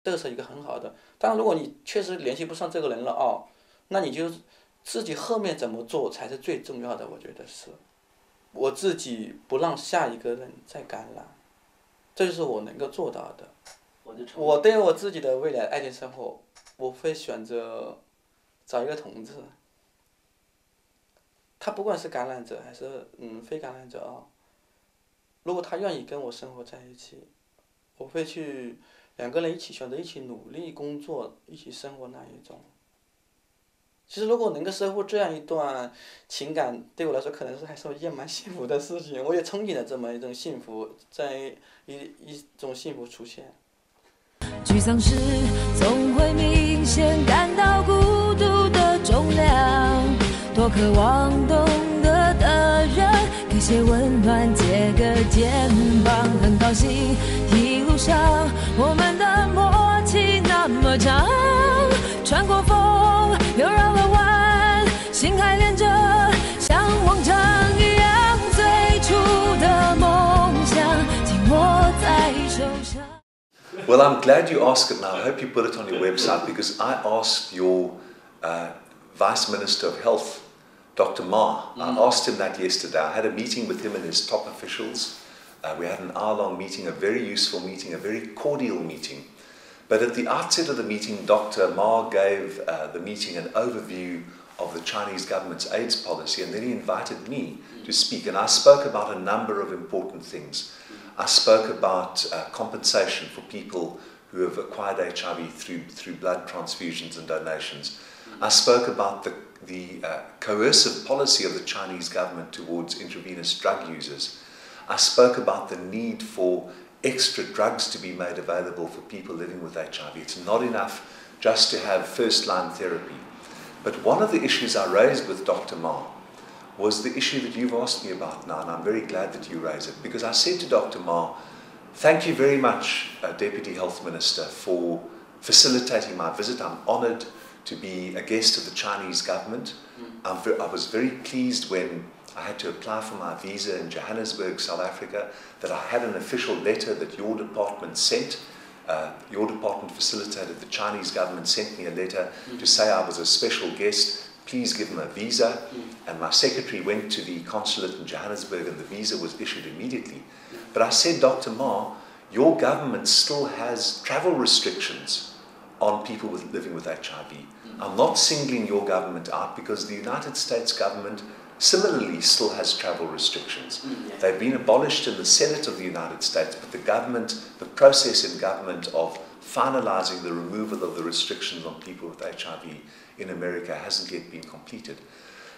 这个是一个很好的。当然，如果你确实联系不上这个人了哦，那你就自己后面怎么做才是最重要的。我觉得是，我自己不让下一个人再感染，这就是我能够做到的。我对我自己的未来爱情生活，我会选择找一个同志。他不管是感染者还是非感染者啊，如果他愿意跟我生活在一起，我会去两个人一起选择一起努力工作一起生活那一种。其实如果能够收获这样一段情感，对我来说可能是还是一件蛮幸福的事情。我也憧憬着这么一种幸福，在一种幸福出现。沮丧时总会明显感到孤独的重量，多渴望懂得的人给些温暖，借个肩膀。很高兴一路上我们的默契那么长，穿过风又绕了弯，心还连着，像往常一样，最初的梦想紧握在手上。Well, I'm glad you asked it, and I hope you put it on your website, because I asked your Vice Minister of Health, Dr. Ma, I asked him that yesterday. I had a meeting with him and his top officials. We had an hour-long meeting, a very useful meeting, a very cordial meeting. But at the outset of the meeting, Dr. Ma gave the meeting an overview of the Chinese government's AIDS policy, and then he invited me to speak. And I spoke about a number of important things. I spoke about compensation for people who have acquired HIV through blood transfusions and donations. I spoke about the coercive policy of the Chinese government towards intravenous drug users. I spoke about the need for extra drugs to be made available for people living with HIV. It's not enough just to have first-line therapy. But one of the issues I raised with Dr. Ma was the issue that you've asked me about now, and I'm very glad that you raise it, because I said to Dr. Ma, thank you very much, Deputy Health Minister, for facilitating my visit. I'm honoured to be a guest of the Chinese government. I was very pleased when I had to apply for my visa in Johannesburg, South Africa, that I had an official letter that your department sent. Your department facilitated, the Chinese government sent me a letter to say I was a special guest. Please give them a visa. And my secretary went to the consulate in Johannesburg and the visa was issued immediately. But I said, Dr. Ma, your government still has travel restrictions on people living with HIV. I'm not singling your government out, because the United States government similarly still has travel restrictions. They've been abolished in the Senate of the United States, but the process in government of finalizing the removal of the restrictions on people with HIV in America hasn't yet been completed.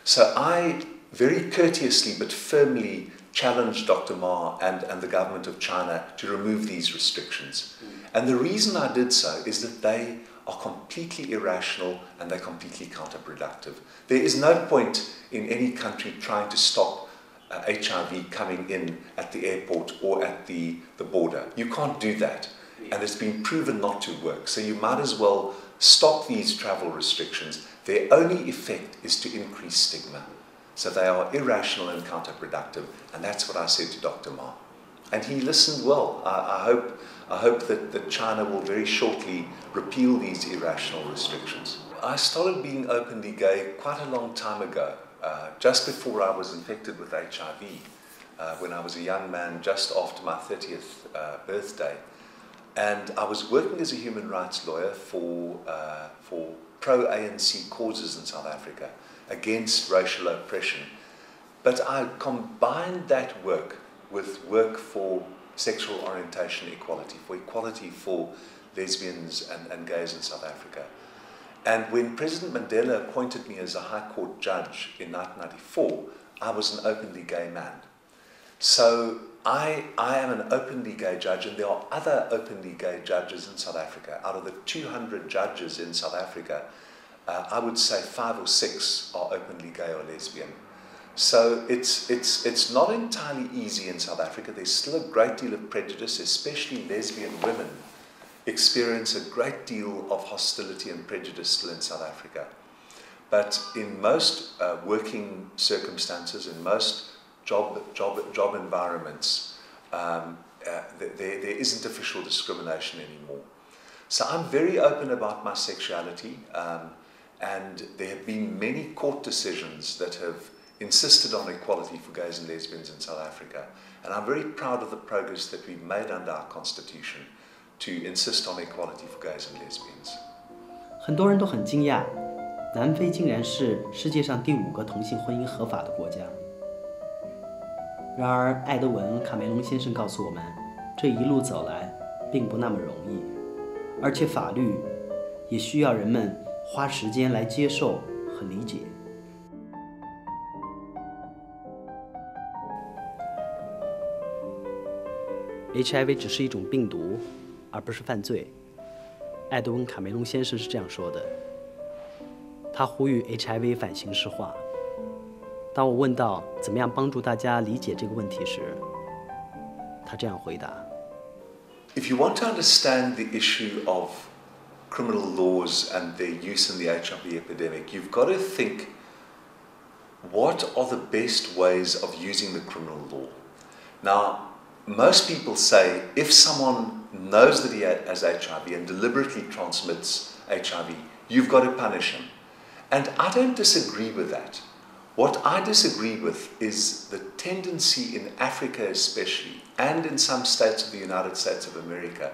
So I very courteously but firmly challenged Dr. Ma and the government of China to remove these restrictions. And the reason I did so is that they are completely irrational and they're completely counterproductive. There is no point in any country trying to stop HIV coming in at the airport or at the border. You can't do that. And it's been proven not to work. So you might as well stop these travel restrictions. Their only effect is to increase stigma. So they are irrational and counterproductive. And that's what I said to Dr. Ma. And he listened well. I hope that China will very shortly repeal these irrational restrictions. I started being openly gay quite a long time ago, just before I was infected with HIV, when I was a young man just after my 30th birthday. And I was working as a human rights lawyer for pro-ANC causes in South Africa against racial oppression. But I combined that work with work for sexual orientation equality for lesbians and gays in South Africa. And when President Mandela appointed me as a High Court judge in 1994, I was an openly gay man. So I am an openly gay judge, and there are other openly gay judges in South Africa. Out of the 200 judges in South Africa, I would say 5 or 6 are openly gay or lesbian. So it's not entirely easy in South Africa. There's still a great deal of prejudice, especially lesbian women experience a great deal of hostility and prejudice still in South Africa. But in most working circumstances, in most job environments, there isn't official discrimination anymore. So I'm very open about my sexuality, and there have been many court decisions that have insisted on equality for gays and lesbians in South Africa. And I'm very proud of the progress that we've made under our constitution to insist on equality for gays and lesbians. 很多人都很惊讶，南非竟然是世界上第5个同性婚姻合法的国家。然而，艾德文·卡梅隆先生告诉我们，这一路走来并不那么容易，而且法律也需要人们花时间来接受和理解。HIV 只是一种病毒，而不是犯罪。艾德温·卡梅隆先生是这样说的。他呼吁 HIV 反形式化。当我问到怎么样帮助大家理解这个问题时，他这样回答 ：If you want to understand the issue of criminal laws and their use in the HIV epidemic, you've got to think, what are the best ways of using the criminal law? Now, most people say if someone knows that he has HIV and deliberately transmits HIV, you've got to punish him. And I don't disagree with that. What I disagree with is the tendency in Africa especially, and in some states of the United States of America,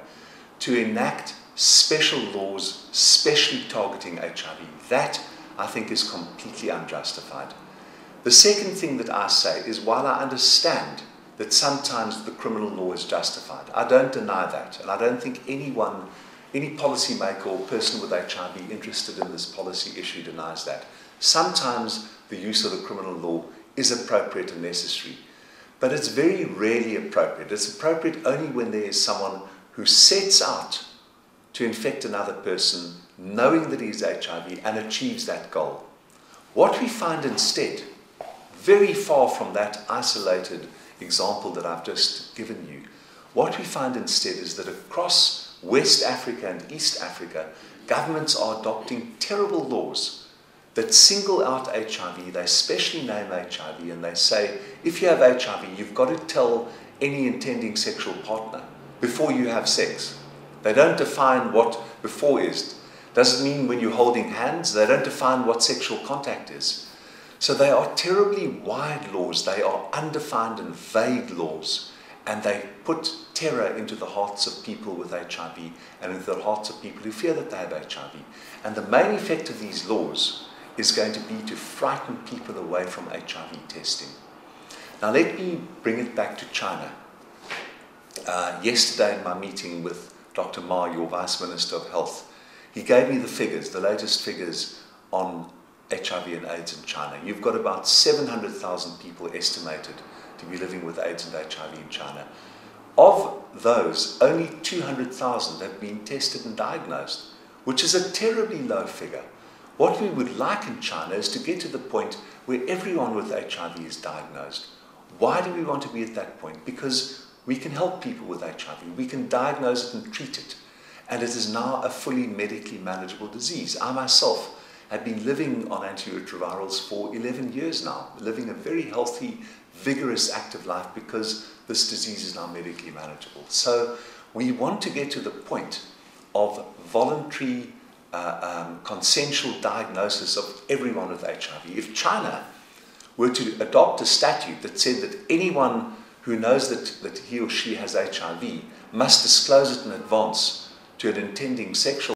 to enact special laws specially targeting HIV. That, I think, is completely unjustified. The second thing that I say is, while I understand that sometimes the criminal law is justified, I don't deny that, and I don't think anyone, any policymaker or person with HIV interested in this policy issue denies that. Sometimes the use of the criminal law is appropriate and necessary, but it's very rarely appropriate. It's appropriate only when there is someone who sets out to infect another person, knowing that he has HIV, and achieves that goal. What we find instead, very far from that isolated example that I've just given you, what we find instead is that across West Africa and East Africa, governments are adopting terrible laws that single out HIV. They specially name HIV, and they say, if you have HIV, you've got to tell any intending sexual partner before you have sex. They don't define what before is. Doesn't mean when you're holding hands. They don't define what sexual contact is. So they are terribly wide laws. They are undefined and vague laws, and they put terror into the hearts of people with HIV and into the hearts of people who fear that they have HIV. And the main effect of these laws is going to be to frighten people away from HIV testing. Now let me bring it back to China. Yesterday in my meeting with Dr. Ma, your Vice Minister of Health, he gave me the figures, the latest figures on HIV and AIDS in China. You've got about 700,000 people estimated to be living with AIDS and HIV in China. Of those, only 200,000 have been tested and diagnosed, which is a terribly low figure. What we would like in China is to get to the point where everyone with HIV is diagnosed. Why do we want to be at that point? Because we can help people with HIV. We can diagnose it and treat it. And it is now a fully medically manageable disease. I myself have been living on antiretrovirals for 11 years now, living a very healthy, vigorous, active life because this disease is now medically manageable. So we want to get to the point of voluntary consensual diagnosis of everyone with HIV. If China were to adopt a statute that said that anyone who knows that he or she has HIV must disclose it in advance to an intending sexual